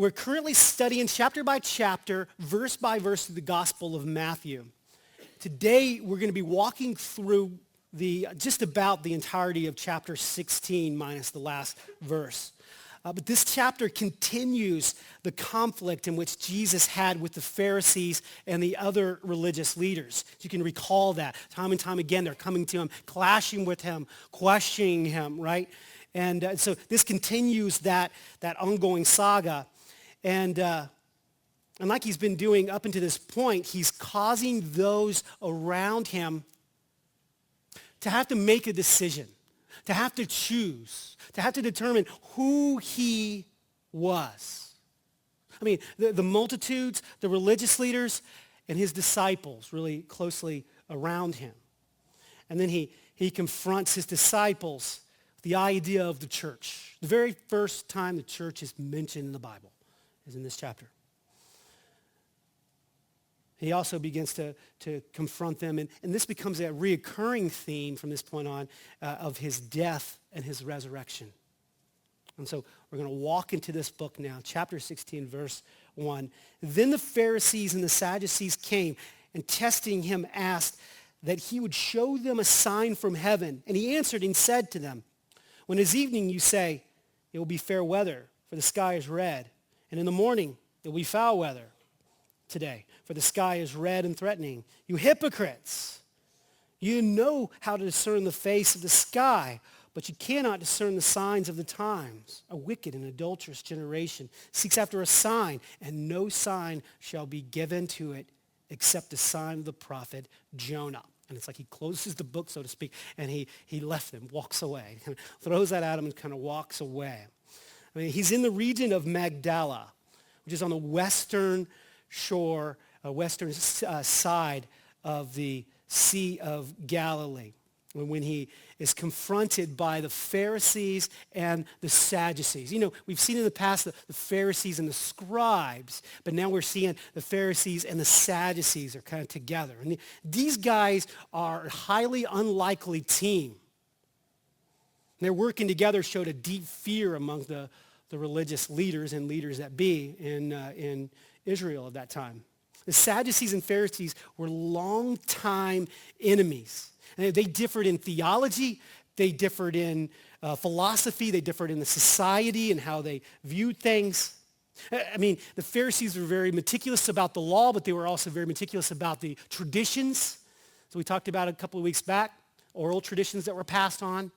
We're currently studying chapter by chapter, verse by verse, the Gospel of Matthew. Today, we're going to be walking through just about the entirety of chapter 16 minus the last verse. But this chapter continues the conflict in which Jesus had with the Pharisees and the other religious leaders. You can recall that time and time again, they're coming to him, clashing with him, questioning him, right? And so this continues that ongoing saga. And like he's been doing up until this point, he's causing those around him to have to make a decision, to have to choose, to have to determine who he was. I mean, the multitudes, the religious leaders, and his disciples really closely around him. And then he confronts his disciples with the idea of the church. The very first time the church is mentioned in the Bible is in this chapter. He also begins to confront them, and this becomes a reoccurring theme from this point on of his death and his resurrection. And so we're going to walk into this book now, chapter 16, verse 1. Then the Pharisees and the Sadducees came, and testing him asked that he would show them a sign from heaven. And he answered and said to them, when it is evening you say, it will be fair weather, for the sky is red. And in the morning it will be foul weather today, for the sky is red and threatening. You hypocrites! You know how to discern the face of the sky, but you cannot discern the signs of the times. A wicked and adulterous generation seeks after a sign, and no sign shall be given to it except the sign of the prophet Jonah. And it's like he closes the book, so to speak, and he left them, walks away, kind of throws that at him and kind of walks away. I mean, he's in the region of Magdala, which is on the western shore, western side of the Sea of Galilee, when he is confronted by the Pharisees and the Sadducees. You know, we've seen in the past the Pharisees and the scribes, but now we're seeing the Pharisees and the Sadducees are kind of together. And these guys are a highly unlikely team. Their working together showed a deep fear among the religious leaders and leaders that be in Israel at that time. The Sadducees and Pharisees were longtime enemies. And they differed in theology, they differed in philosophy, they differed in the society and how they viewed things. I mean, the Pharisees were very meticulous about the law, but they were also very meticulous about the traditions. So we talked about it a couple of weeks back, oral traditions that were passed on.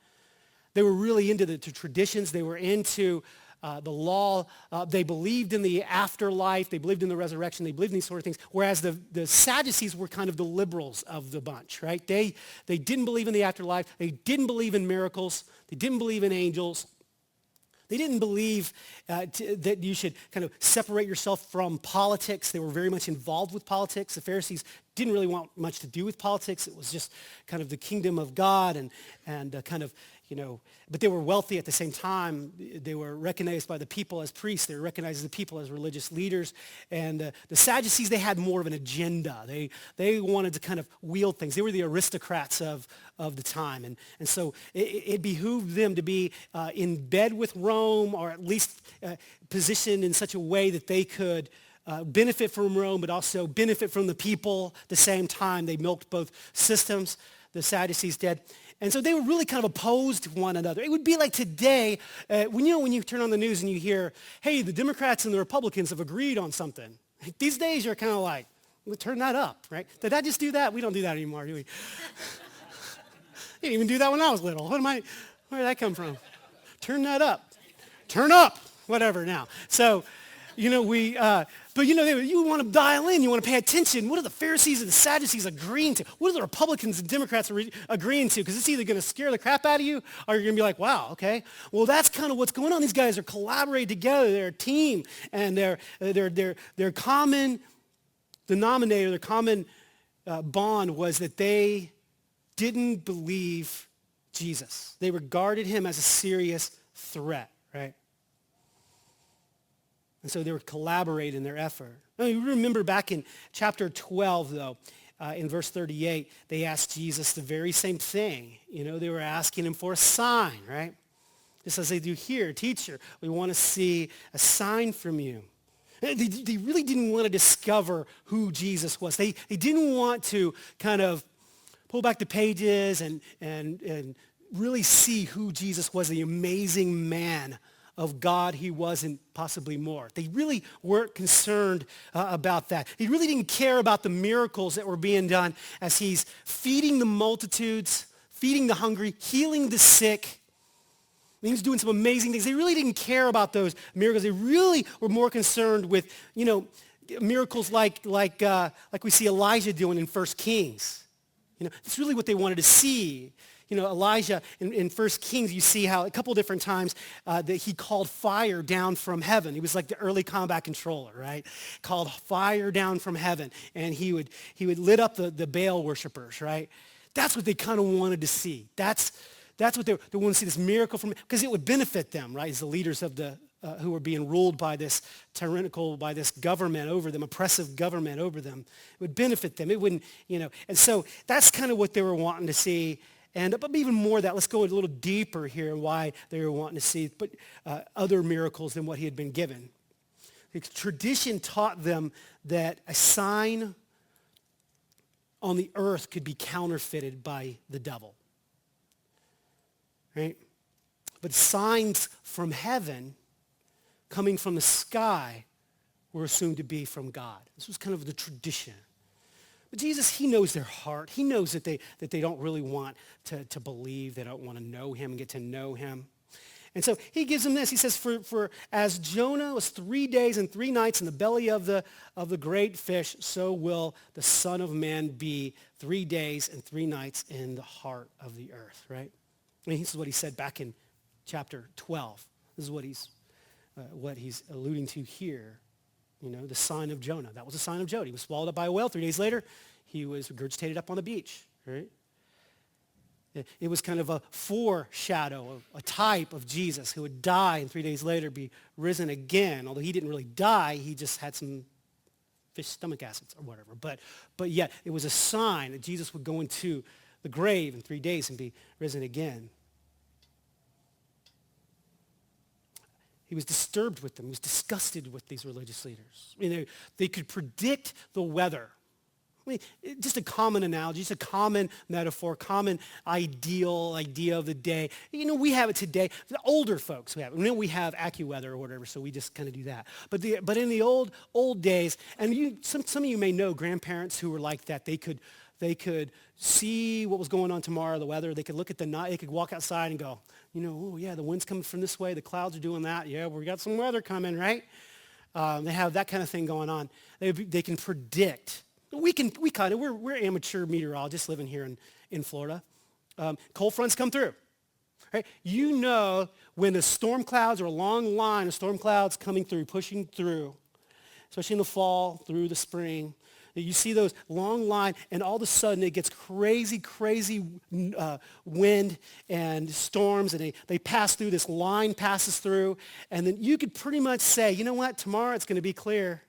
They were really into the traditions. They were into the law. They believed in the afterlife. They believed in the resurrection. They believed in these sort of things. Whereas the Sadducees were kind of the liberals of the bunch, right? They didn't believe in the afterlife. They didn't believe in miracles. They didn't believe in angels. They didn't believe that you should kind of separate yourself from politics. They were very much involved with politics. The Pharisees didn't really want much to do with politics. It was just kind of the kingdom of God and kind of, you know, but they were wealthy at the same time. They were recognized by the people as priests. They were recognized as the people as religious leaders. And the Sadducees, they had more of an agenda. They wanted to kind of wield things. They were the aristocrats of the time. And so it behooved them to be in bed with Rome, or at least positioned in such a way that they could benefit from Rome, but also benefit from the people at the same time. They milked both systems, the Sadducees did. And so they were really kind of opposed to one another. It would be like today, when you turn on the news and you hear, hey, the Democrats and the Republicans have agreed on something. These days you're kind of like, well, turn that up, right? Did I just do that? We don't do that anymore, do we? Didn't even do that when I was little. Where did that come from? Turn that up. Turn up, whatever now. So, you know, but you know, you want to dial in, you want to pay attention. What are the Pharisees and the Sadducees agreeing to? What are the Republicans and Democrats agreeing to? Because it's either going to scare the crap out of you, or you're going to be like, wow, okay. Well, that's kind of what's going on. These guys are collaborating together. They're a team, and their common denominator, their common bond was that they didn't believe Jesus. They regarded him as a serious threat, right? And so they were collaborating in their effort. Now, you remember back in chapter 12, though, in verse 38, they asked Jesus the very same thing. You know, they were asking him for a sign, right? Just as they do here, teacher, we want to see a sign from you. They really didn't want to discover who Jesus was. They didn't want to kind of pull back the pages and really see who Jesus was, the amazing man of God he was, and possibly more. They really weren't concerned about that. He really didn't care about the miracles that were being done as he's feeding the multitudes, feeding the hungry, healing the sick. He was doing some amazing things. They really didn't care about those miracles. They really were more concerned with, miracles like we see Elijah doing in 1 Kings. It's really what they wanted to see. Elijah in 1 Kings, you see how a couple different times that he called fire down from heaven. He was like the early combat controller, right? Called fire down from heaven. And he would lit up the Baal worshipers, right? That's what they kind of wanted to see. That's what they want to see, this miracle from, because it would benefit them, right? As the leaders of who were being ruled by this tyrannical, by this government over them, oppressive government over them. It would benefit them. It wouldn't, And so that's kind of what they were wanting to see. But even more of that, let's go a little deeper here and why they were wanting to see other miracles than what he had been given. Tradition taught them that a sign on the earth could be counterfeited by the devil. Right? But signs from heaven coming from the sky were assumed to be from God. This was kind of the tradition. But Jesus, he knows their heart. He knows that they don't really want to believe. They don't want to know him and get to know him. And so he gives them this. He says, for as Jonah was 3 days and 3 nights in the belly of the great fish, so will the Son of Man be 3 days and 3 nights in the heart of the earth, right? I mean, this is what he said back in chapter 12. This is what he's alluding to here. The sign of Jonah. That was the sign of Jonah. He was swallowed up by a whale. 3 days later, he was regurgitated up on the beach, right? It was kind of a foreshadow, a type of Jesus who would die and 3 days later be risen again. Although he didn't really die, he just had some fish stomach acids or whatever. But yet, it was a sign that Jesus would go into the grave in 3 days and be risen again. He was disturbed with them. He was disgusted with these religious leaders. They could predict the weather. Just a common analogy, just a common metaphor, common idea of the day. We have it today. The older folks we have. We have AccuWeather or whatever, so we just kind of do that. But in the old days, and some of you may know grandparents who were like that. They could see what was going on tomorrow, the weather. They could look at the night. They could walk outside and go, oh yeah, the wind's coming from this way. The clouds are doing that. Yeah, we got some weather coming, right? They have that kind of thing going on. They can predict. We're amateur meteorologists living here in Florida. Cold fronts come through. Right? When the storm clouds or a long line of storm clouds coming through, pushing through, especially in the fall, through the spring, you see those long line, and all of a sudden it gets crazy wind and storms, and they pass through, this line passes through, and then you could pretty much say, you know what, tomorrow it's going to be clear.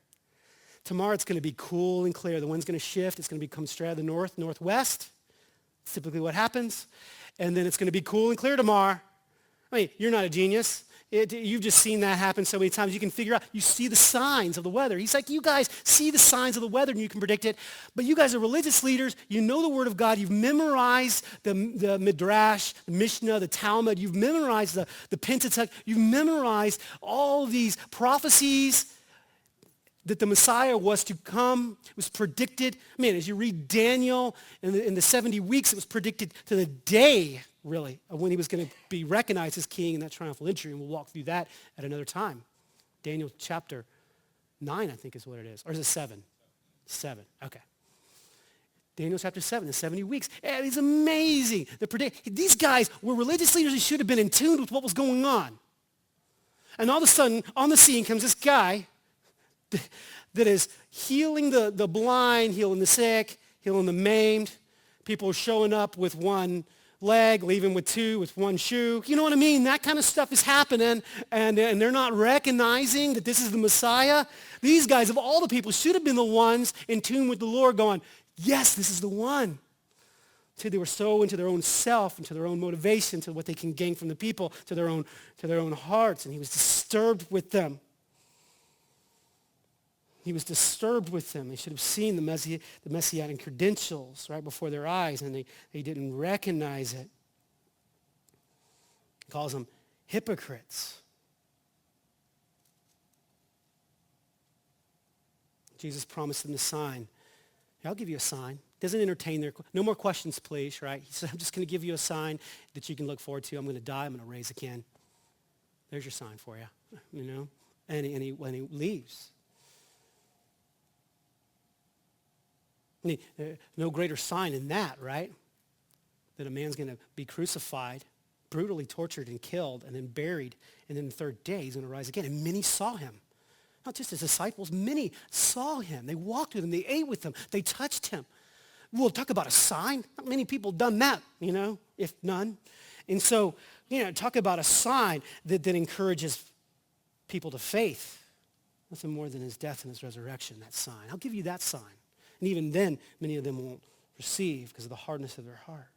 Tomorrow it's going to be cool and clear. The wind's going to shift. It's going to become straight out of the northwest. That's typically what happens. And then it's going to be cool and clear tomorrow. I mean, you're not a genius. You've just seen that happen so many times. You can figure out, you see the signs of the weather. He's like, you guys see the signs of the weather and you can predict it. But you guys are religious leaders. You know the Word of God. You've memorized the Midrash, the Mishnah, the Talmud. You've memorized the Pentateuch. You've memorized all these prophecies that the Messiah was to come. It was predicted. Man, as you read Daniel in the 70 weeks, it was predicted to the day, really, of when he was going to be recognized as king in that triumphal entry, and we'll walk through that at another time. Daniel chapter 9, I think is what it is. Or is it 7? 7, okay. Daniel chapter 7, the 70 weeks. It's amazing. These guys were religious leaders who should have been in tune with what was going on. And all of a sudden, on the scene comes this guy that is healing the blind, healing the sick, healing the maimed. People are showing up with one leg, leaving with two, with one shoe. You know what I mean? That kind of stuff is happening, and they're not recognizing that this is the Messiah. These guys, of all the people, should have been the ones in tune with the Lord going, yes, this is the one. See, they were so into their own self, into their own motivation, to what they can gain from the people, to their own hearts, and he was disturbed with them. He was disturbed with them. They should have seen the messianic credentials right before their eyes, and they didn't recognize it. He calls them hypocrites. Jesus promised them the sign. I'll give you a sign. Doesn't entertain no more questions, please, right? He said, I'm just going to give you a sign that you can look forward to. I'm going to die. I'm going to raise again. There's your sign for you, you know? And when he leaves. No greater sign than that, right? That a man's going to be crucified, brutally tortured and killed, and then buried, and then the third day he's going to rise again. And many saw him. Not just his disciples, many saw him. They walked with him. They ate with him. They touched him. We'll talk about a sign. Not many people have done that, you know, if none. And so, you know, talk about a sign that encourages people to faith. Nothing more than his death and his resurrection, that sign. I'll give you that sign. And even then, many of them won't receive because of the hardness of their heart.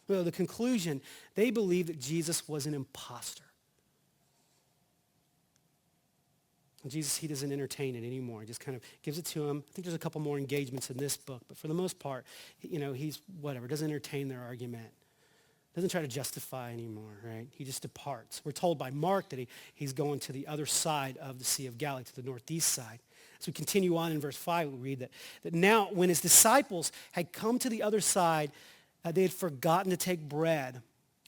Well, the conclusion, they believed that Jesus was an imposter. And Jesus, he doesn't entertain it anymore. He just kind of gives it to them. I think there's a couple more engagements in this book, but for the most part, you know, he's whatever, doesn't entertain their argument. Doesn't try to justify anymore, right? He just departs. We're told by Mark that he's going to the other side of the Sea of Galilee, to the northeast side. As we continue on in verse 5, we read that now when his disciples had come to the other side, they had forgotten to take bread.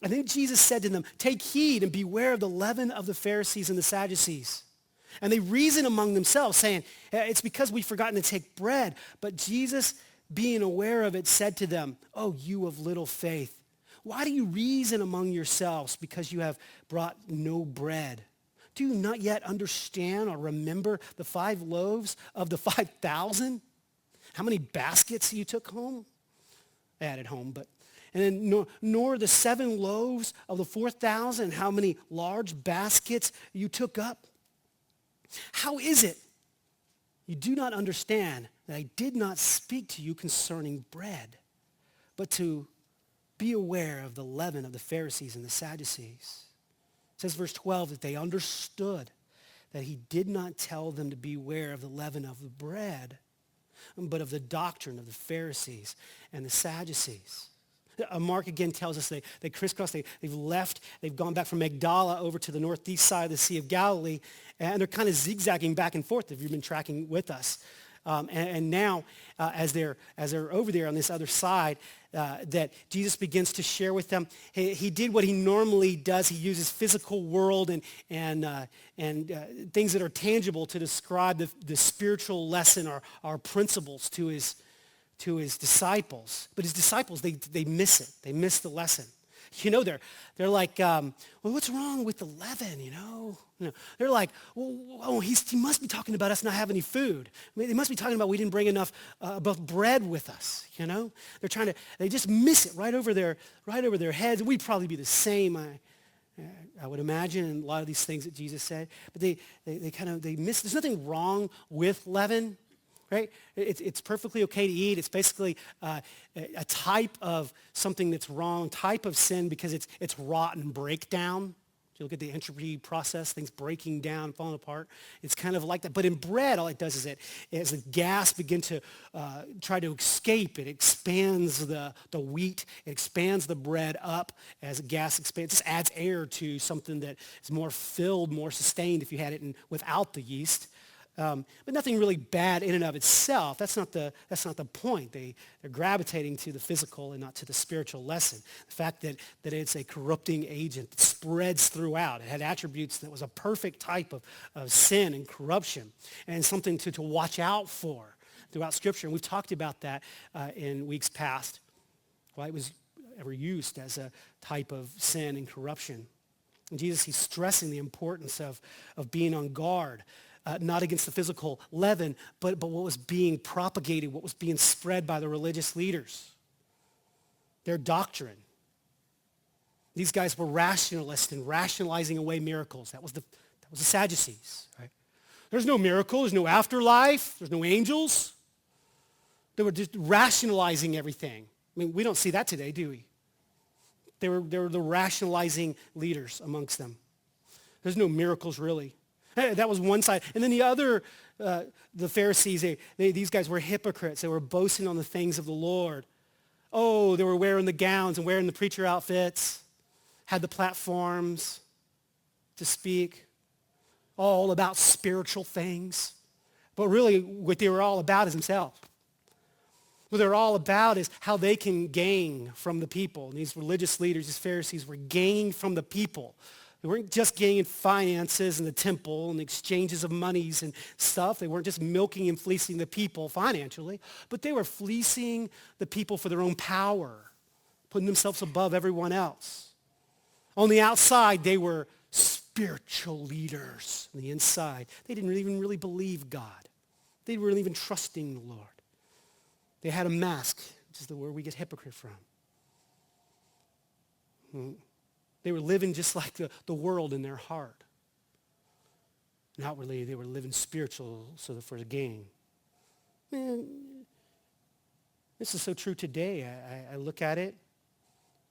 And then Jesus said to them, take heed and beware of the leaven of the Pharisees and the Sadducees. And they reasoned among themselves, saying, it's because we've forgotten to take bread. But Jesus, being aware of it, said to them, oh, you of little faith, why do you reason among yourselves because you have brought no bread? Do you not yet understand or remember the 5 loaves of the 5,000? How many baskets you took home? I added home, but. And then nor the 7 loaves of the 4,000, how many large baskets you took up? How is it you do not understand that I did not speak to you concerning bread, but to be aware of the leaven of the Pharisees and the Sadducees? It says, verse 12, that they understood that he did not tell them to beware of the leaven of the bread, but of the doctrine of the Pharisees and the Sadducees. Mark again tells us they crisscrossed, they've left, they've gone back from Magdala over to the northeast side of the Sea of Galilee, and they're kind of zigzagging back and forth if you've been tracking with us. And now, as they're over there on this other side, that Jesus begins to share with them. He did what he normally does. He uses physical world and things that are tangible to describe the spiritual lesson or our principles to his disciples. But his disciples, they miss it. They miss the lesson. You know, they're like, well, what's wrong with the leaven, you know? They're like, well, he must be talking about us not having any food. I mean, they must be talking about we didn't bring enough bread with us, you know? They just miss it right over their heads. We'd probably be the same, I would imagine, in a lot of these things that Jesus said. But they miss. There's nothing wrong with leaven. Right? It's perfectly okay to eat. It's basically a type of something that's wrong, type of sin, because it's rotten breakdown. If you look at the entropy process, things breaking down, falling apart. It's kind of like that. But in bread, all it does is as the gas begins to try to escape, it expands the wheat. It expands the bread up as the gas expands. It just adds air to something that is more filled, more sustained if you had it without the yeast. But nothing really bad in and of itself. That's not the point. They're gravitating to the physical and not to the spiritual lesson. The fact that it's a corrupting agent that spreads throughout. It had attributes that was a perfect type of sin and corruption, and something to watch out for throughout Scripture. And we've talked about that in weeks past. Why it was ever used as a type of sin and corruption. And Jesus, he's stressing the importance of being on guard. Not against the physical leaven, but what was being propagated, what was being spread by the religious leaders. Their doctrine. These guys were rationalists and rationalizing away miracles. That was the Sadducees, right? There's no miracle, there's no afterlife, there's no angels. They were just rationalizing everything. I mean, we don't see that today, do we? They were the rationalizing leaders amongst them. There's no miracles really. That was one side. And then the other, the Pharisees, these guys were hypocrites. They were boasting on the things of the Lord. Oh, they were wearing the gowns and wearing the preacher outfits, had the platforms to speak, all about spiritual things. But really, what they were all about is themselves. What they're all about is how they can gain from the people. And these religious leaders, these Pharisees, were gaining from the people. They weren't just gaining finances in the temple and exchanges of monies and stuff. They weren't just milking and fleecing the people financially, but they were fleecing the people for their own power, putting themselves above everyone else. On the outside, they were spiritual leaders. On the inside, they didn't even really believe God. They weren't even trusting the Lord. They had a mask, which is the word we get hypocrite from. They were living just like the world in their heart. And outwardly, they were living spiritual so that for the gain. Man, this is so true today. I look at it.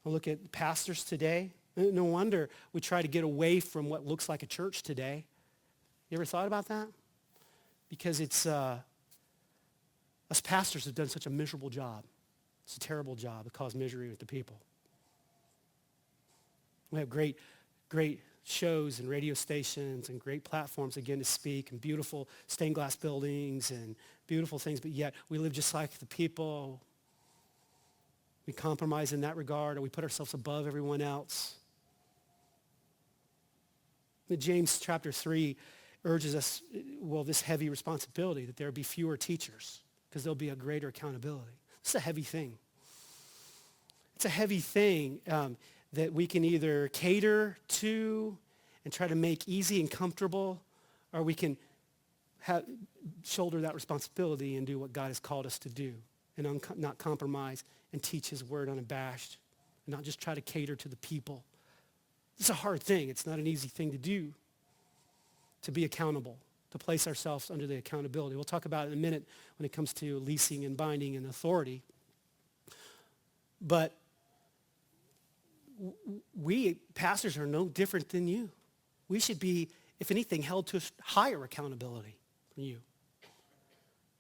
I look at pastors today. No wonder we try to get away from what looks like a church today. You ever thought about that? Because it's... us pastors have done such a miserable job. It's a terrible job. It caused misery with the people. We have great shows and radio stations and great platforms, again, to speak, and beautiful stained glass buildings and beautiful things, but yet we live just like the people. We compromise in that regard, or we put ourselves above everyone else. James chapter 3 urges us, this heavy responsibility that there be fewer teachers, because there'll be a greater accountability. It's a heavy thing. It's a heavy thing that we can either cater to and try to make easy and comfortable, or we can shoulder that responsibility and do what God has called us to do, and not compromise and teach his word unabashed, and not just try to cater to the people. It's a hard thing. It's not an easy thing to do, to be accountable, to place ourselves under the accountability. We'll talk about it in a minute when it comes to leasing and binding and authority. But we pastors are no different than you. We should be, if anything, held to higher accountability than you,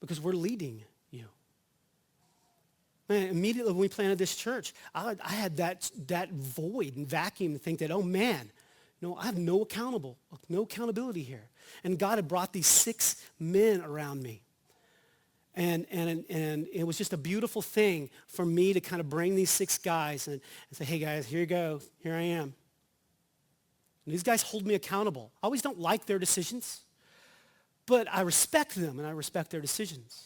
because we're leading you. Man, immediately when we planted this church, I had that void and vacuum to think that, oh man, I have no accountability here. And God had brought these 6 men around me. And it was just a beautiful thing for me to kind of bring these 6 guys and say, hey guys, here you go. Here I am. And these guys hold me accountable. I always don't like their decisions, but I respect them and I respect their decisions.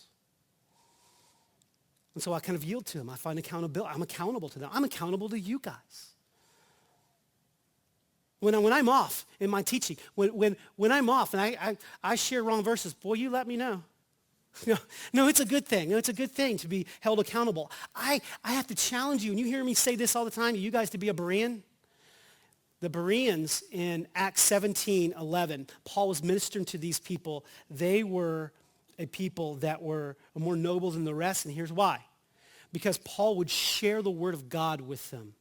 And so I kind of yield to them. I find accountability. I'm accountable to them. I'm accountable to you guys. When I'm off in my teaching, when I'm off and I share wrong verses, boy, you let me know. No, it's a good thing. No, it's a good thing to be held accountable. I have to challenge you, and you hear me say this all the time, you guys to be a Berean. The Bereans in Acts 17:11, Paul was ministering to these people. They were a people that were more noble than the rest, and here's why. Because Paul would share the word of God with them.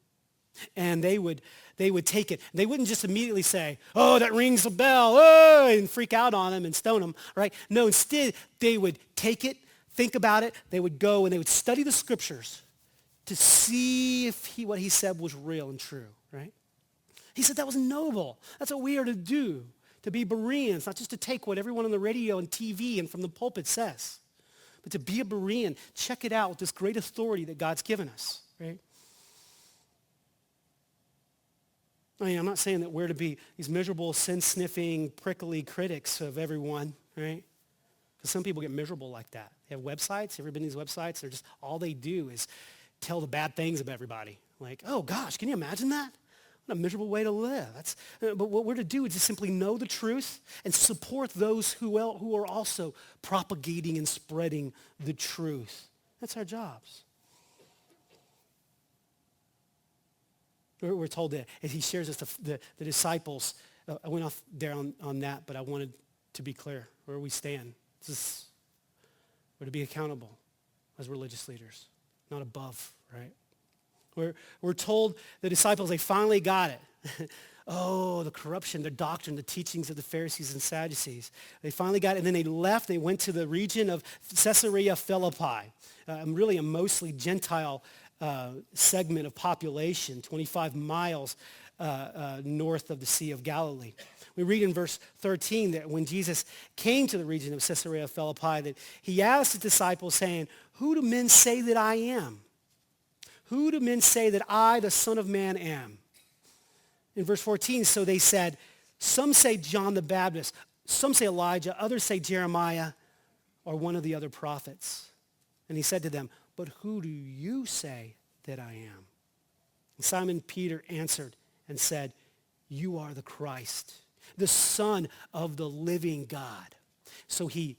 And they would take it. They wouldn't just immediately say, oh, that rings a bell, oh, and freak out on them and stone them, right? No, instead, they would take it, think about it. They would go and they would study the scriptures to see if what he said was real and true, right? He said that was noble. That's what we are to do, to be Bereans, not just to take what everyone on the radio and TV and from the pulpit says, but to be a Berean, check it out with this great authority that God's given us, right? I mean, I'm not saying that we're to be these miserable, sin-sniffing, prickly critics of everyone, right? Because some people get miserable like that. They have websites. You ever been to these websites? They're just, all they do is tell the bad things of everybody. Like, oh gosh, can you imagine that? What a miserable way to live. But what we're to do is just simply know the truth and support those who are also propagating and spreading the truth. That's our jobs. We're told that as he shares us, the disciples, I went off there on that, but I wanted to be clear where we stand. We're to be accountable as religious leaders, not above, right? We're told the disciples, they finally got it. Oh, the corruption, the doctrine, the teachings of the Pharisees and Sadducees. They finally got it, and then they left. They went to the region of Caesarea Philippi, really a mostly Gentile segment of population, 25 miles north of the Sea of Galilee. We read in verse 13 that when Jesus came to the region of Caesarea Philippi, that he asked his disciples, saying, "Who do men say that I am? Who do men say that I, the Son of Man, am?" In verse 14, so they said, "Some say John the Baptist, some say Elijah, others say Jeremiah or one of the other prophets." And he said to them, "But who do you say that I am?" And Simon Peter answered and said, "You are the Christ, the Son of the living God." So he's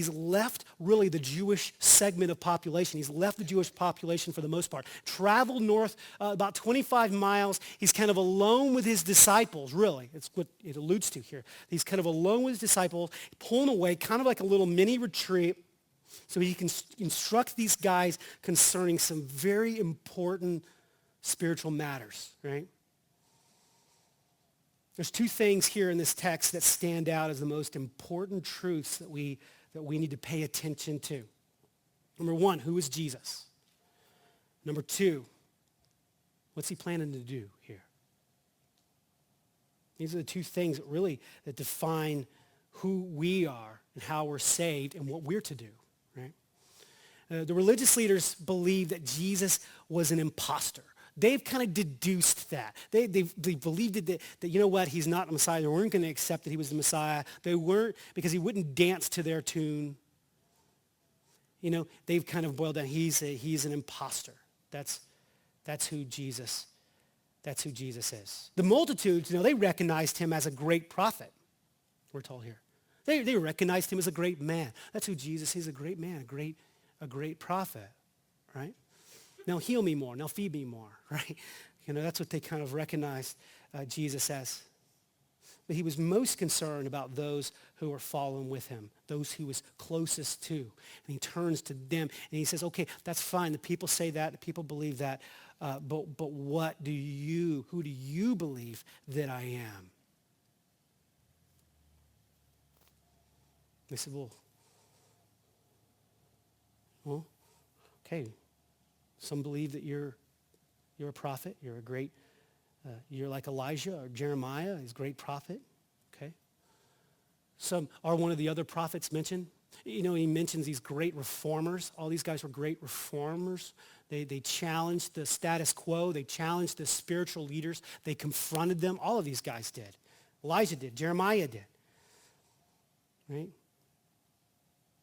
left really the Jewish segment of population. He's left the Jewish population for the most part. Traveled north about 25 miles. He's kind of alone with his disciples, really. It's what it alludes to here. He's kind of alone with his disciples, pulling away, kind of like a little mini retreat, so he can instruct these guys concerning some very important spiritual matters, right? There's two things here in this text that stand out as the most important truths that we need to pay attention to. Number one, who is Jesus? Number two, what's he planning to do here? These are the two things that define who we are and how we're saved and what we're to do, right? The religious leaders believed that Jesus was an imposter. They've kind of deduced that. They believed that, you know what, he's not the Messiah. They weren't going to accept that he was the Messiah. They weren't, because he wouldn't dance to their tune. You know, they've kind of boiled down, he's an imposter. That's who Jesus is. The multitudes, they recognized him as a great prophet, we're told here. They recognized him as a great man. That's who Jesus is. He's a great man, a great prophet, right? Now heal me more. Now feed me more, right? That's what they kind of recognized Jesus as. But he was most concerned about those who were following with him, those he was closest to. And he turns to them and he says, okay, that's fine. The people say that. The people believe that. But who do you believe that I am? They said, well, okay. Some believe that you're a prophet. You're like Elijah or Jeremiah, he's a great prophet. Okay. Some are one of the other prophets mentioned. He mentions these great reformers. All these guys were great reformers. They challenged the status quo. They challenged the spiritual leaders. They confronted them. All of these guys did. Elijah did. Jeremiah did. Right?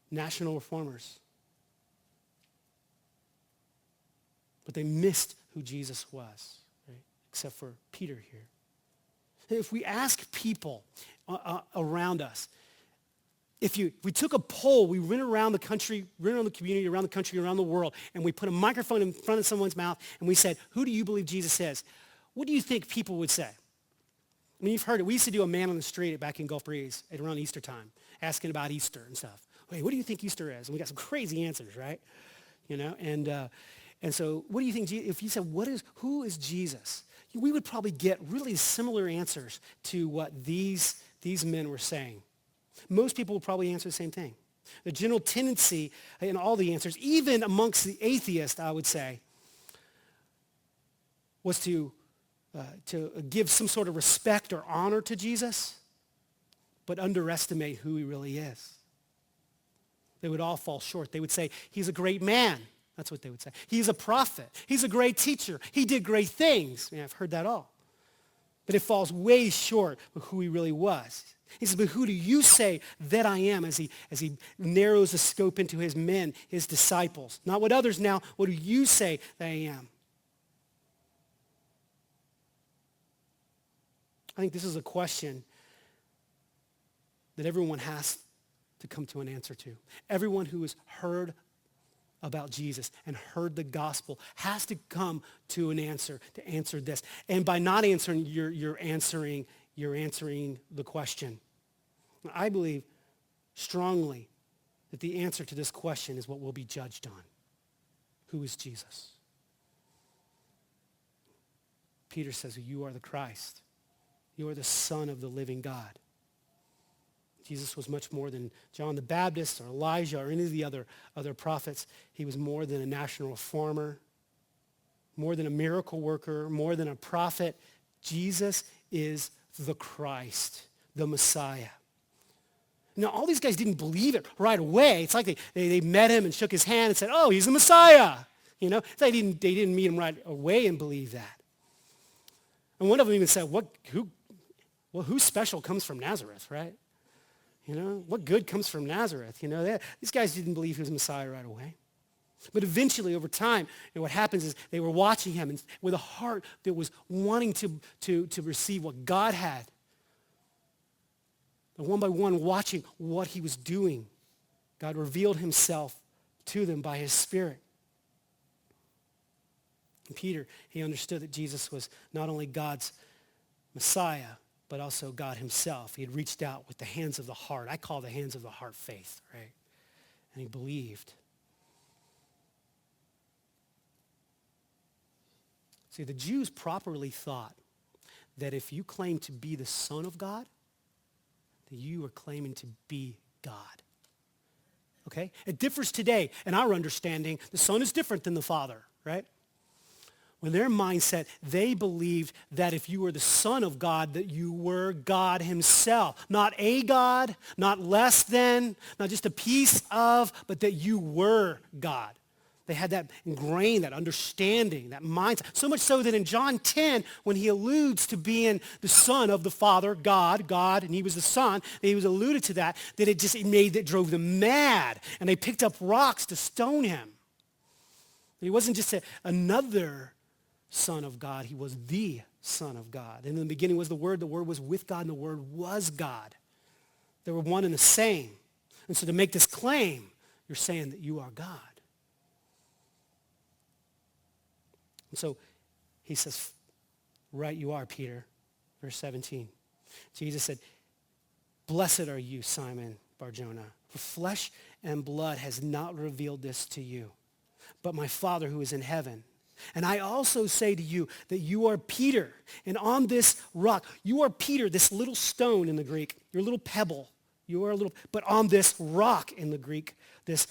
National reformers. But they missed who Jesus was, right? Except for Peter here. If we ask people around us, if we took a poll, we went around the country, around the community, around the country, around the world, and we put a microphone in front of someone's mouth, and we said, who do you believe Jesus is? What do you think people would say? I mean, you've heard it. We used to do a man on the street back in Gulf Breeze at around Easter time, asking about Easter and stuff. Wait, what do you think Easter is? And we got some crazy answers, right? And so what do you think, if you said, who is Jesus? We would probably get really similar answers to what these men were saying. Most people would probably answer the same thing. The general tendency in all the answers, even amongst the atheists, I would say, was to give some sort of respect or honor to Jesus, but underestimate who he really is. They would all fall short. They would say, he's a great man. That's what they would say. He's a prophet. He's a great teacher. He did great things. I've heard that all. But it falls way short of who he really was. He says, but who do you say that I am, as he narrows the scope into his men, his disciples? Not what others now, what do you say that I am? I think this is a question that everyone has to come to an answer to. Everyone who has heard about Jesus and heard the gospel has to come to an answer, to answer this. And by not answering, you're answering the question. I believe strongly that the answer to this question is what we'll be judged on. Who is Jesus? Peter says, you are the Christ. You are the Son of the living God. Jesus was much more than John the Baptist or Elijah or any of the other prophets. He was more than a national reformer, more than a miracle worker, more than a prophet. Jesus is the Christ, the Messiah. Now, all these guys didn't believe it right away. It's like they met him and shook his hand and said, oh, he's the Messiah. You know, they didn't meet him right away and believe that. And one of them even said, who special comes from Nazareth, right? You know, what good comes from Nazareth? You know, these guys didn't believe he was Messiah right away. But eventually, over time, what happens is they were watching him and with a heart that was wanting to receive what God had. And one by one, watching what he was doing, God revealed himself to them by his Spirit. And Peter, he understood that Jesus was not only God's Messiah, but also God himself. He had reached out with the hands of the heart. I call the hands of the heart faith, right? And he believed. See, the Jews properly thought that if you claim to be the Son of God, that you are claiming to be God. Okay? It differs today. In our understanding, the Son is different than the Father, right? When their mindset, they believed that if you were the Son of God, that you were God himself. Not a God, not less than, not just a piece of, but that you were God. They had that ingrained, that understanding, that mindset. So much so that in John 10, when he alludes to being the Son of the Father, God, and he was the Son, he was alluded to that it drove them mad. And they picked up rocks to stone him. He wasn't just another Son of God. He was the Son of God. And in the beginning was the Word was with God, and the Word was God. They were one and the same. And so to make this claim, you're saying that you are God. And so he says, right you are, Peter. Verse 17. Jesus said, blessed are you, Simon Bar-Jonah, for flesh and blood has not revealed this to you, but my Father who is in heaven. And I also say to you that you are Peter, and on this rock, you are Peter, this little stone in the Greek, your little pebble. You are a little, but on this rock in the Greek, this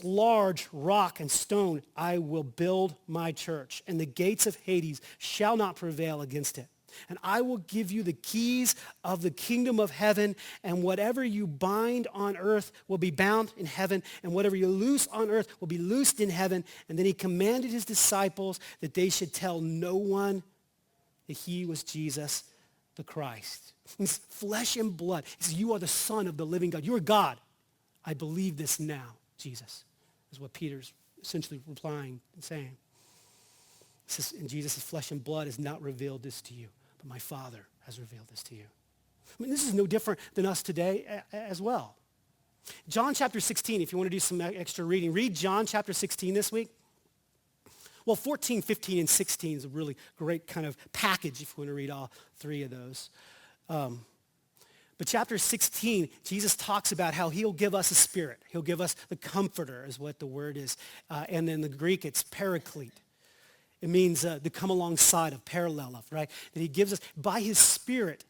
large rock and stone, I will build my church, and the gates of Hades shall not prevail against it. And I will give you the keys of the kingdom of heaven, and whatever you bind on earth will be bound in heaven, and whatever you loose on earth will be loosed in heaven. And then he commanded his disciples that they should tell no one that he was Jesus the Christ. It's flesh and blood. He says, you are the Son of the living God. You are God. I believe this now, Jesus, is what Peter's essentially replying and saying. He says, and Jesus' flesh and blood has not revealed this to you, but my Father has revealed this to you. I mean, this is no different than us today as well. John chapter 16, if you want to do some extra reading, read John chapter 16 this week. Well, 14, 15, and 16 is a really great kind of package if you want to read all three of those. But chapter 16, Jesus talks about how he'll give us a spirit. He'll give us the comforter is what the word is. And in the Greek, it's paraclete. It means to come alongside of, parallel of, right? That he gives us, by his Spirit,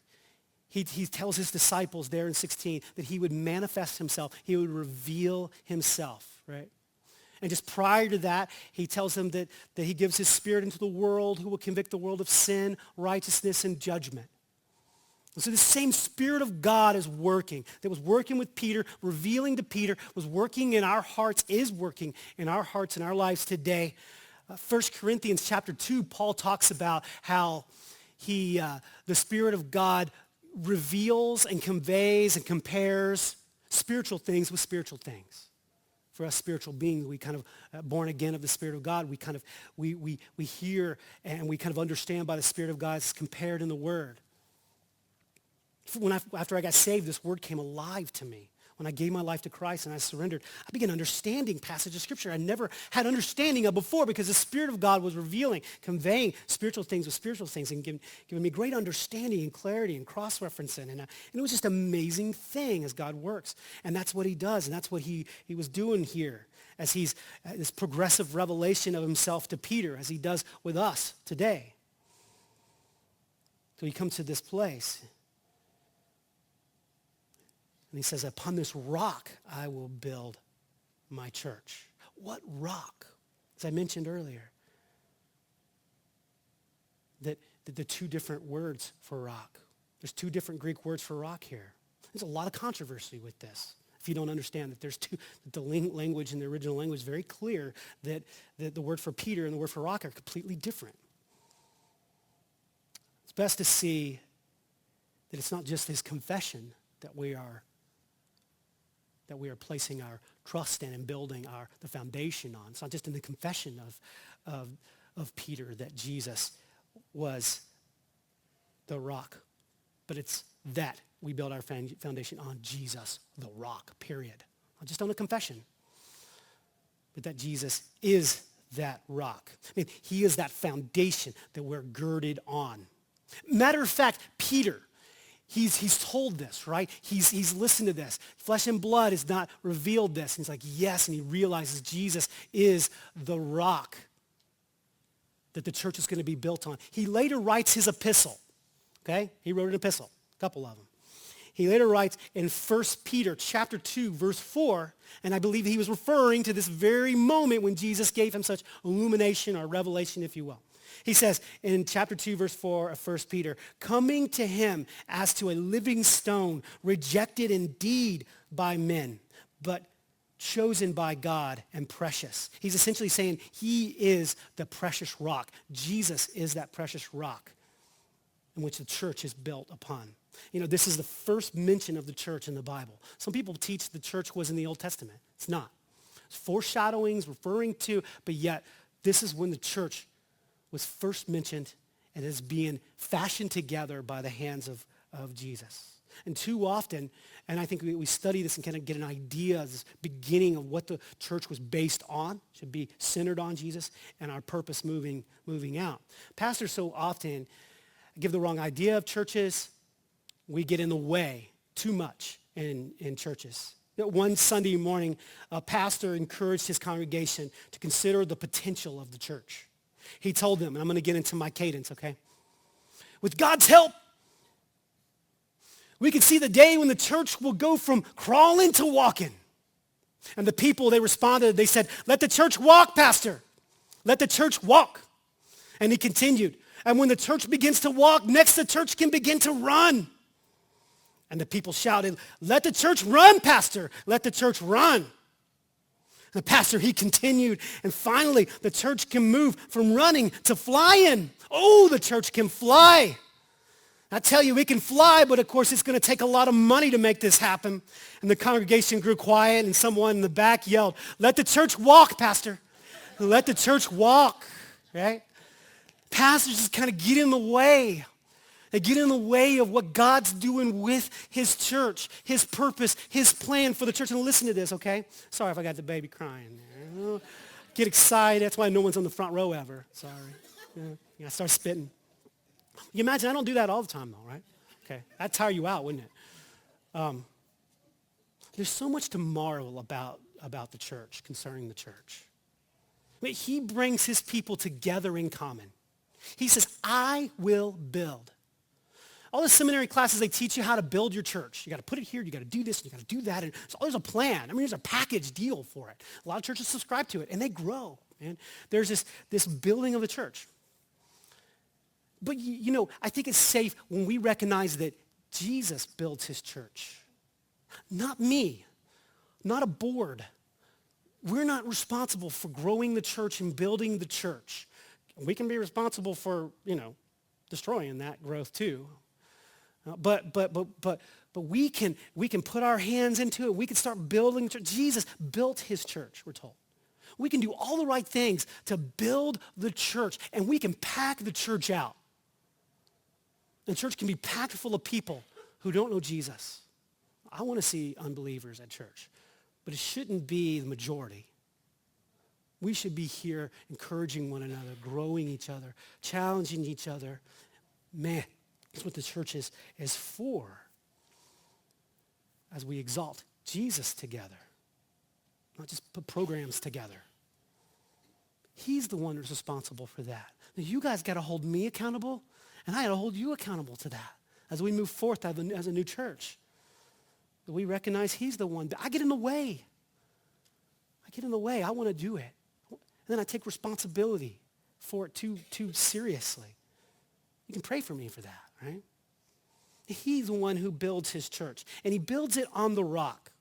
he tells his disciples there in 16 that he would manifest himself. He would reveal himself, right? And just prior to that, he tells them that he gives his Spirit into the world who will convict the world of sin, righteousness, and judgment. And so the same Spirit of God is working, that was working with Peter, revealing to Peter, was working in our hearts, is working in our hearts and our lives today. 1 Corinthians chapter 2, Paul talks about how the Spirit of God reveals and conveys and compares spiritual things with spiritual things. For us spiritual beings, we kind of, born again of the Spirit of God, we kind of, we hear and we kind of understand by the Spirit of God. It's compared in the Word. After I got saved, this Word came alive to me. When I gave my life to Christ and I surrendered, I began understanding passages of Scripture I never had understanding of before because the Spirit of God was revealing, conveying spiritual things with spiritual things and giving me great understanding and clarity and cross-referencing. And it was just an amazing thing as God works. And that's what he does, and that's what he was doing here as he's this progressive revelation of himself to Peter as he does with us today. So he comes to this place. And he says, upon this rock, I will build my church. What rock? As I mentioned earlier, that the two different words for rock. There's two different Greek words for rock here. There's a lot of controversy with this. If you don't understand that the language in the original language is very clear that the word for Peter and the word for rock are completely different. It's best to see that it's not just his confession that we are placing our trust in and building the foundation on. It's not just in the confession of Peter that Jesus was the rock, but it's that we build our foundation on Jesus, the rock, period. Not just on a confession, but that Jesus is that rock. I mean, he is that foundation that we're girded on. Matter of fact, Peter, he's told this, right? He's listened to this. Flesh and blood has not revealed this. And he's like, yes, and he realizes Jesus is the rock that the church is going to be built on. He later writes his epistle, okay? He wrote an epistle, a couple of them. He later writes in 1 Peter chapter 2, verse 4, and I believe he was referring to this very moment when Jesus gave him such illumination or revelation, if you will. He says in chapter 2, verse 4 of 1 Peter, coming to him as to a living stone, rejected indeed by men, but chosen by God and precious. He's essentially saying he is the precious rock. Jesus is that precious rock in which the church is built upon. You know, this is the first mention of the church in the Bible. Some people teach the church was in the Old Testament. It's not. It's foreshadowings, referring to, but yet this is when the church was first mentioned and is being fashioned together by the hands of Jesus. And too often, and I think we study this and kind of get an idea of this beginning of what the church was based on, should be centered on Jesus and our purpose moving out. Pastors so often give the wrong idea of churches. We get in the way too much in churches. One Sunday morning, a pastor encouraged his congregation to consider the potential of the church. He told them, and I'm going to get into my cadence, okay? With God's help, we can see the day when the church will go from crawling to walking. And the people, they responded, they said, let the church walk, Pastor. Let the church walk. And he continued, and when the church begins to walk, next the church can begin to run. And the people shouted, let the church run, Pastor. Let the church run. The pastor, he continued, and finally the church can move from running to flying. Oh, the church can fly. I tell you, we can fly, but of course it's going to take a lot of money to make this happen. And the congregation grew quiet, and someone in the back yelled, let the church walk, Pastor. Let the church walk, right? Pastors just kind of get in the way. They get in the way of what God's doing with his church, his purpose, his plan for the church. And listen to this, okay? Sorry if I got the baby crying there. Get excited. That's why no one's on the front row ever. Sorry. I start spitting. You imagine I don't do that all the time, though, right? Okay. That'd tire you out, wouldn't it? There's so much to marvel about the church, concerning the church. I mean, he brings his people together in common. He says, I will build. All the seminary classes, they teach you how to build your church. You got to put it here, you got to do this, you got to do that. And so there's a plan. I mean, there's a package deal for it. A lot of churches subscribe to it, and they grow. Man. There's this building of the church. But, you know, I think it's safe when we recognize that Jesus builds his church. Not me, not a board. We're not responsible for growing the church and building the church. We can be responsible for, destroying that growth too. But we can put our hands into it. We can start building. Jesus built his church, we're told. We can do all the right things to build the church, and we can pack the church out. The church can be packed full of people who don't know Jesus. I want to see unbelievers at church, but it shouldn't be the majority. We should be here encouraging one another, growing each other, challenging each other. Man, that's what the church is for, as we exalt Jesus together, not just put programs together. He's the one who's responsible for that. Now, you guys got to hold me accountable, And I got to hold you accountable to that as we move forth as a new church. That we recognize he's the one. I get in the way. I want to do it. And then I take responsibility for it too seriously. You can pray for me for that, right? He's the one who builds his church. And he builds it on the rock.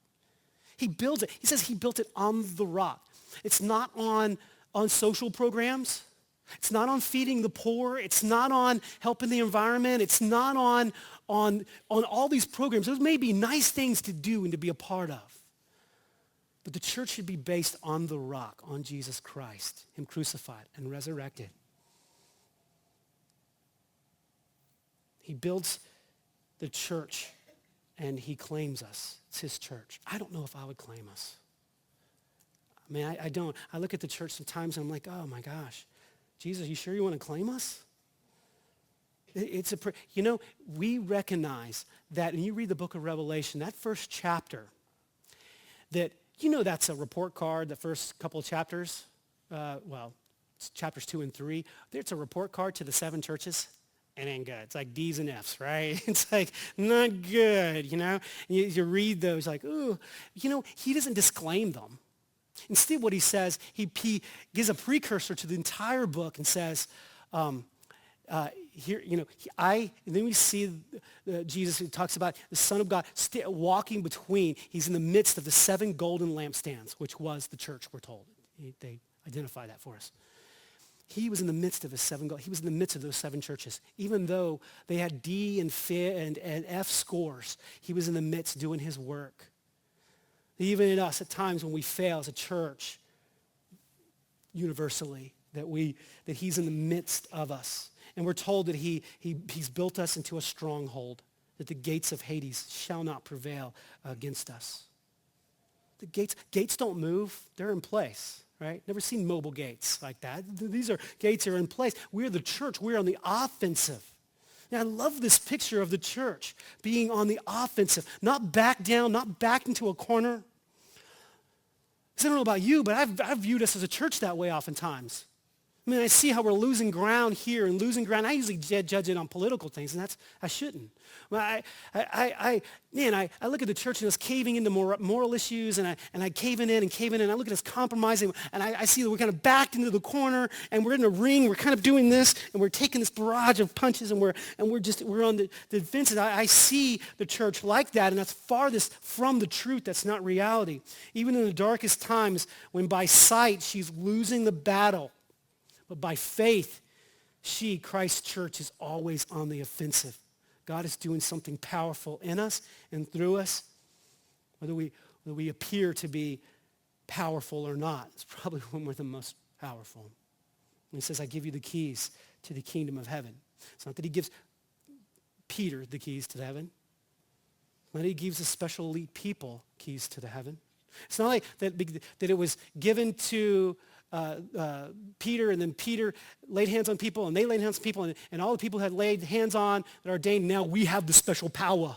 He builds it. He says he built it on the rock. It's not on social programs. It's not on feeding the poor. It's not on helping the environment. It's not on all these programs. Those may be nice things to do and to be a part of. But the church should be based on the rock, on Jesus Christ, him crucified and resurrected. He builds the church and he claims us. It's his church. I don't know if I would claim us. I mean, I don't. I look at the church sometimes and I'm like, oh my gosh, Jesus, you sure you want to claim us? We recognize that, and you read the book of Revelation, that first chapter, that, that's a report card, the first couple of chapters. It's chapters 2 and 3. It's a report card to the 7 churches. It ain't good. It's like D's and F's, right? It's like not good, You read those like, ooh, he doesn't disclaim them. Instead, what he says, he gives a precursor to the entire book and says, here, and then we see Jesus who talks about the Son of God walking between. He's in the midst of the 7 golden lampstands, which was the church, we're told. They identify that for us. He was in the midst of he was in the midst of those 7 churches. Even though they had D and F scores, he was in the midst doing his work. Even in us, at times when we fail as a church, universally, that he's in the midst of us. And we're told that he's built us into a stronghold, that the gates of Hades shall not prevail against us. The gates don't move, they're in place, right? Never seen mobile gates like that. These are gates that are in place. We're the church, we're on the offensive. Now, I love this picture of the church being on the offensive, not back down, not back into a corner. I don't know about you, but I've viewed us as a church that way oftentimes. I mean, I see how we're losing ground here and losing ground. I usually judge it on political things, and I shouldn't. Well, I look at the church and it's caving into moral issues, and I caving in. I look at us compromising, and I see that we're kind of backed into the corner, and we're in a ring. We're kind of doing this, and we're taking this barrage of punches, and we're on the defensive. I see the church like that, and that's farthest from the truth. That's not reality. Even in the darkest times, when by sight she's losing the battle, but by faith, Christ's church, is always on the offensive. God is doing something powerful in us and through us. Whether we appear to be powerful or not, it's probably when we're the most powerful. And he says, I give you the keys to the kingdom of heaven. It's not that he gives Peter the keys to heaven. It's not that he gives a special elite people keys to the heaven. It's not like that it was given to Peter, and then Peter laid hands on people, and they laid hands on people, and all the people had laid hands on that are ordained. Now we have the special power,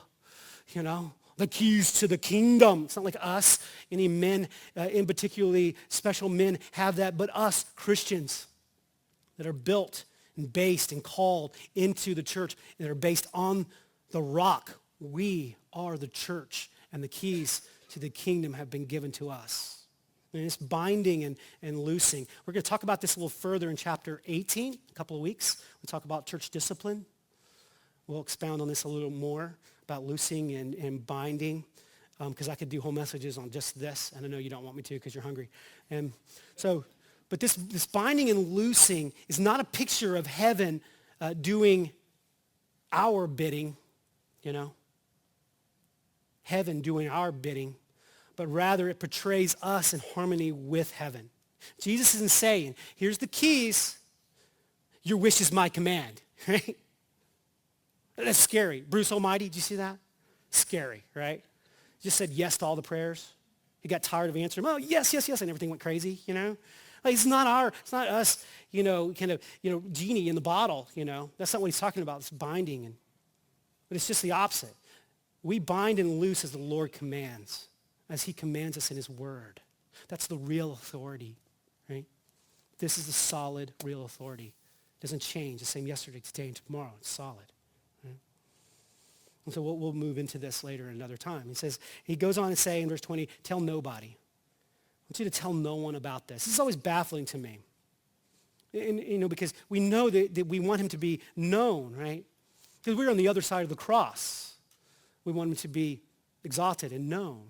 the keys to the kingdom. It's not like us, any men, in particularly special men, have that, but us, Christians, that are built and based and called into the church, and that are based on the rock. We are the church, and the keys to the kingdom have been given to us. And it's binding and loosing. We're going to talk about this a little further in chapter 18, a couple of weeks. We'll talk about church discipline. We'll expound on this a little more, about loosing and binding, because I could do whole messages on just this, and I know you don't want me to because you're hungry. But this binding and loosing is not a picture of heaven doing our bidding, heaven doing our bidding, but rather it portrays us in harmony with heaven. Jesus isn't saying, here's the keys, your wish is my command, right? That's scary. Bruce Almighty, did you see that? Scary, right? Just said yes to all the prayers. He got tired of answering, oh, yes, and everything went crazy, Like, it's not us, genie in the bottle, That's not what he's talking about. It's binding, but it's just the opposite. We bind and loose as the Lord commands, as he commands us in his word. That's the real authority, right? This is the solid, real authority Doesn't change. The same yesterday, today, and tomorrow. It's solid. Right? And so we'll move into this later another time. He goes on to say in verse 20, tell nobody. I want you to tell no one about this. This is always baffling to me. And, because we know that we want him to be known, right? Because we're on the other side of the cross. We want him to be exalted and known.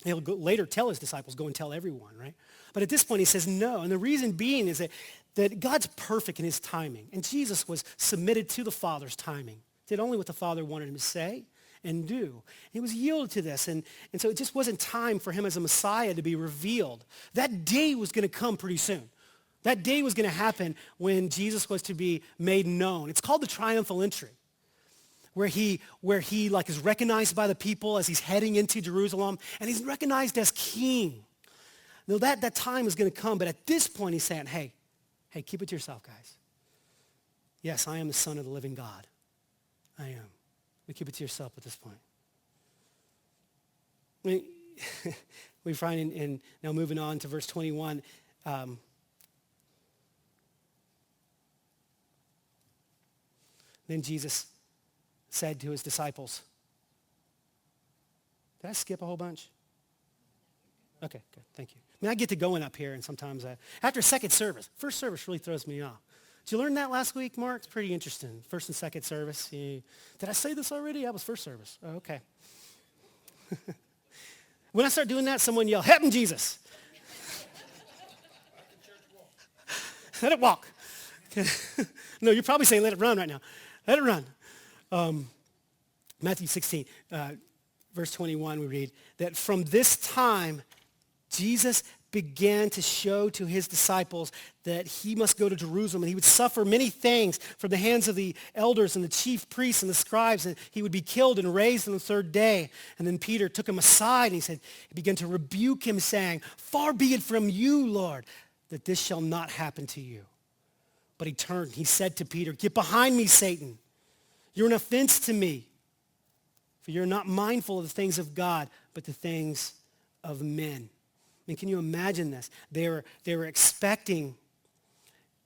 He'll later tell his disciples, go and tell everyone, right? But at this point he says no. And the reason being is that God's perfect in his timing. And Jesus was submitted to the Father's timing. Did only what the Father wanted him to say and do. He was yielded to this. And so it just wasn't time for him as a Messiah to be revealed. That day was going to come pretty soon. That day was going to happen when Jesus was to be made known. It's called the triumphal entry, where he like is recognized by the people as he's heading into Jerusalem, and he's recognized as king. Now that time is going to come, but at this point he's saying, hey, keep it to yourself, guys. Yes, I am the Son of the living God. I am. But keep it to yourself at this point. We find in now moving on to verse 21, then Jesus said to his disciples, did I skip a whole bunch? Okay, good, thank you. I get to going up here, and sometimes after second service, first service really throws me off. Did you learn that last week, Mark? It's pretty interesting. First and second service. Did I say this already? That was first service. Oh, okay. When I start doing that, someone yell, help him, Jesus. Let it walk. No, you're probably saying let it run right now. Let it run. Matthew 16, verse 21, we read that from this time, Jesus began to show to his disciples that he must go to Jerusalem and he would suffer many things from the hands of the elders and the chief priests and the scribes, and he would be killed and raised on the third day. And then Peter took him aside and he began to rebuke him, saying, far be it from you, Lord, that this shall not happen to you. But he turned, he said to Peter, get behind me, Satan. You're an offense to me, for you're not mindful of the things of God, but the things of men. I mean, can you imagine this? They were expecting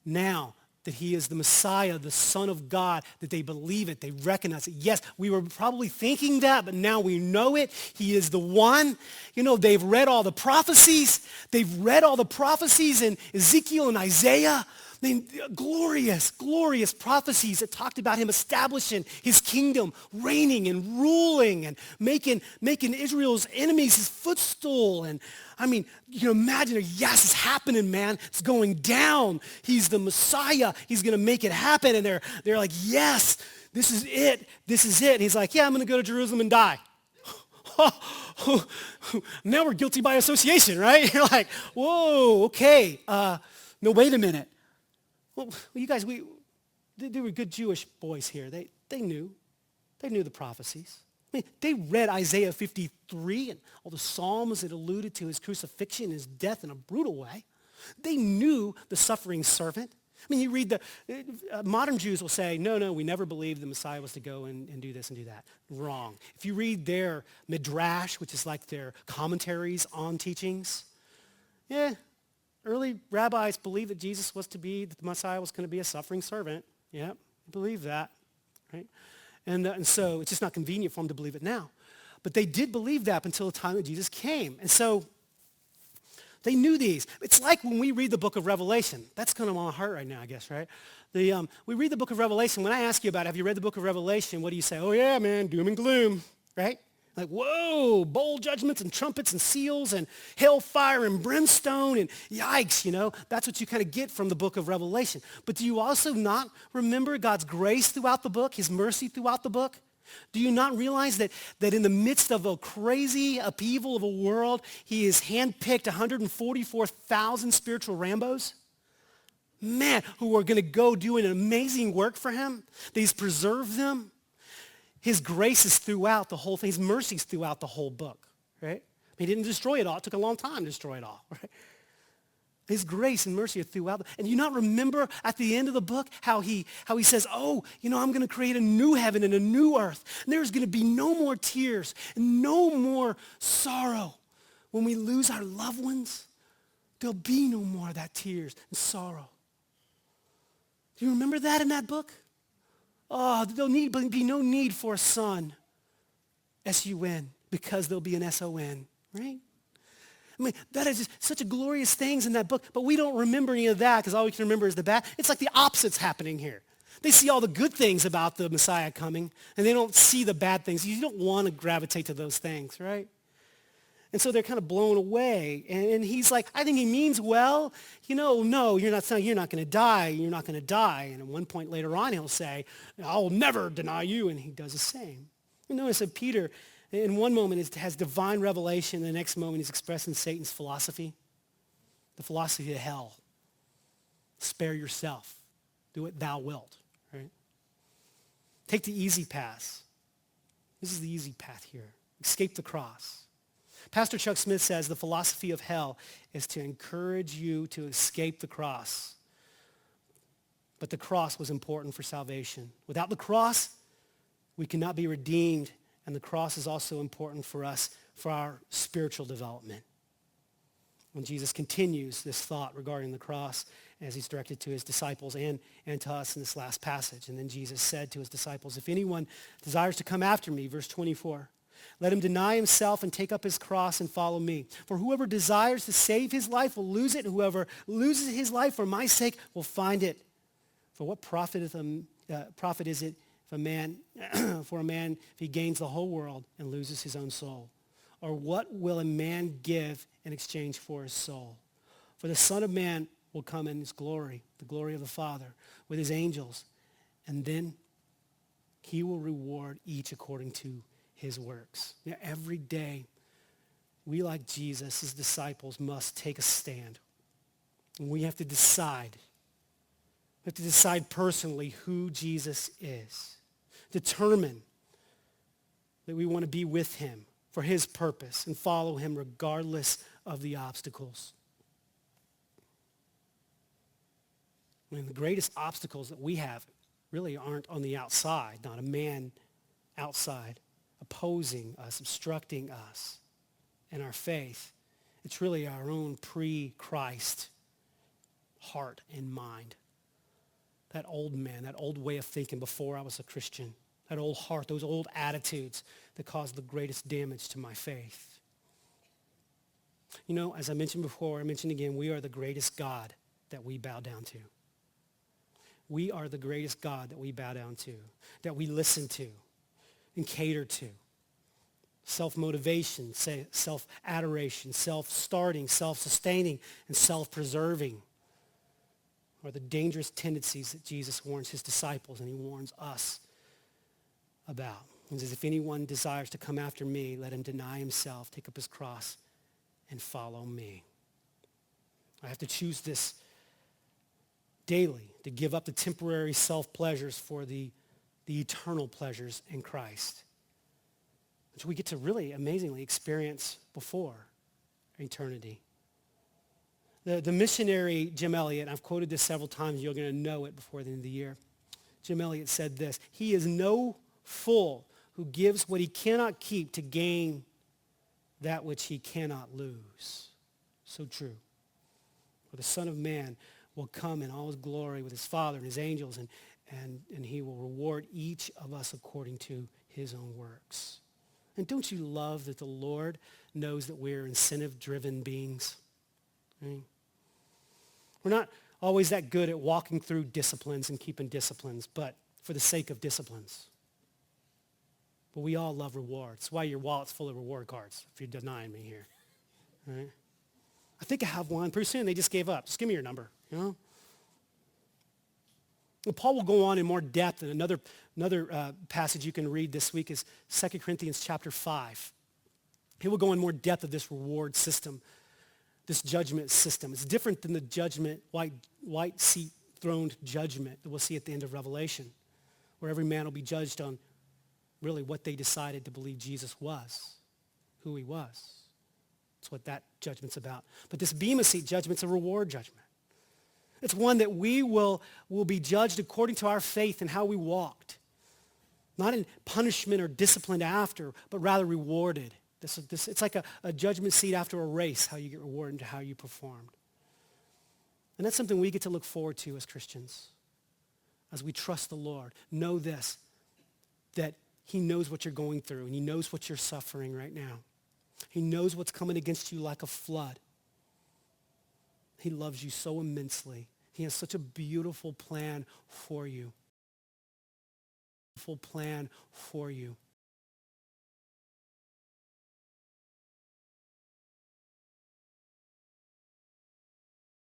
now that he is the Messiah, the Son of God, that they believe it, they recognize it. Yes, we were probably thinking that, but now we know it. He is the one. They've read all the prophecies. They've read all the prophecies in Ezekiel and Isaiah. I mean, glorious, glorious prophecies that talked about him establishing his kingdom, reigning and ruling and making Israel's enemies his footstool. And I mean, you can imagine, yes, it's happening, man. It's going down. He's the Messiah. He's going to make it happen. And they're like, yes, this is it. This is it. And he's like, yeah, I'm going to go to Jerusalem and die. Now we're guilty by association, right? You're like, whoa, okay. No, wait a minute. Well, you guys, they were good Jewish boys here. They knew the prophecies. I mean, they read Isaiah 53 and all the Psalms that alluded to his crucifixion, his death in a brutal way. They knew the suffering servant. I mean, you read modern Jews will say, no, we never believed the Messiah was to go and do this and do that. Wrong. If you read their midrash, which is like their commentaries on teachings, early rabbis believed that that the Messiah was going to be a suffering servant. Yeah, believe that, right? And so it's just not convenient for them to believe it now. But they did believe that until the time that Jesus came. And so they knew these. It's like when we read the book of Revelation. That's kind of on my heart right now, I guess, right? We read the book of Revelation. When I ask you about it, have you read the book of Revelation, what do you say? Oh, yeah, man, doom and gloom, right? Like, whoa, bowl judgments and trumpets and seals and hellfire and brimstone and yikes, That's what you kind of get from the book of Revelation. But do you also not remember God's grace throughout the book, his mercy throughout the book? Do you not realize that in the midst of a crazy upheaval of a world, he has handpicked 144,000 spiritual Rambos? Man, who are going to go do an amazing work for him? That he's preserved them. His grace is throughout the whole thing. His mercy is throughout the whole book, right? He didn't destroy it all. It took a long time to destroy it all, right? His grace and mercy are throughout. And you not remember at the end of the book how he says, I'm going to create a new heaven and a new earth. And there's going to be no more tears and no more sorrow. When we lose our loved ones, there'll be no more of that tears and sorrow. Do you remember that in that book? Oh, there'll be no need for a son, S-U-N, because there'll be an S-O-N, right? I mean, that is just such a glorious things in that book, but we don't remember any of that because all we can remember is the bad. It's like the opposite's happening here. They see all the good things about the Messiah coming, and they don't see the bad things. You don't want to gravitate to those things, right? And so they're kind of blown away. And he's like, I think he means well. No, you're not going to die. You're not going to die. And at one point later on, he'll say, I'll never deny you. And he does the same. You notice that Peter, in one moment, has divine revelation. The next moment, he's expressing Satan's philosophy, the philosophy of hell. Spare yourself. Do what thou wilt, right? Take the easy path. This is the easy path here. Escape the cross. Pastor Chuck Smith says the philosophy of hell is to encourage you to escape the cross. But the cross was important for salvation. Without the cross, we cannot be redeemed, and the cross is also important for us for our spiritual development. When Jesus continues this thought regarding the cross as he's directed to his disciples and to us in this last passage. And then Jesus said to his disciples, if anyone desires to come after me, verse 24, let him deny himself and take up his cross and follow me. For whoever desires to save his life will lose it, and whoever loses his life for my sake will find it. For what profit is it if a man if he gains the whole world and loses his own soul? Or what will a man give in exchange for his soul? For the Son of Man will come in his glory, the glory of the Father, with his angels, and then he will reward each according to his works. Now, every day, we like Jesus, his disciples, must take a stand. And we have to decide. We have to decide personally who Jesus is. Determine that we want to be with him for his purpose and follow him regardless of the obstacles. I mean, the greatest obstacles that we have really aren't on the outside, not a man outside opposing us, obstructing us in our faith. It's really our own pre-Christ heart and mind. That old man, that old way of thinking before I was a Christian, that old heart, those old attitudes that caused the greatest damage to my faith. As I mentioned before, I mentioned again, we are the greatest God that we bow down to. We are the greatest God that we bow down to, that we listen to and cater to. Self-motivation, self-adoration, self-starting, self-sustaining, and self-preserving are the dangerous tendencies that Jesus warns his disciples and he warns us about. He says, if anyone desires to come after me, let him deny himself, take up his cross, and follow me. I have to choose this daily, to give up the temporary self-pleasures for the eternal pleasures in Christ, which we get to really amazingly experience before eternity. The missionary Jim Elliot, I've quoted this several times, you're going to know it before the end of the year. Jim Elliot said this, he is no fool who gives what he cannot keep to gain that which he cannot lose. So true. For the Son of Man will come in all his glory with his Father and his angels, and he will reward each of us according to his own works. And don't you love that the Lord knows that we're incentive-driven beings? Right? We're not always that good at walking through disciplines and keeping disciplines, but for the sake of disciplines. But we all love rewards. That's why your wallet's full of reward cards, if you're denying me here. Right? I think I have one. Pretty soon they just gave up. Just give me your number, Well, Paul will go on in more depth, and another passage you can read this week is 2 Corinthians chapter 5. He will go in more depth of this reward system, this judgment system. It's different than the judgment, white seat throned judgment that we'll see at the end of Revelation, where every man will be judged on really what they decided to believe Jesus was, who he was. That's what that judgment's about. But this Bema seat judgment's a reward judgment. It's one that we will be judged according to our faith and how we walked. Not in punishment or discipline after, but rather rewarded. It's like a judgment seat after a race, how you get rewarded to how you performed. And that's something we get to look forward to as Christians. as we trust the Lord, know this, that he knows what you're going through and he knows what you're suffering right now. He knows what's coming against you like a flood. He loves you so immensely. He has such a beautiful plan for you. Beautiful plan for you.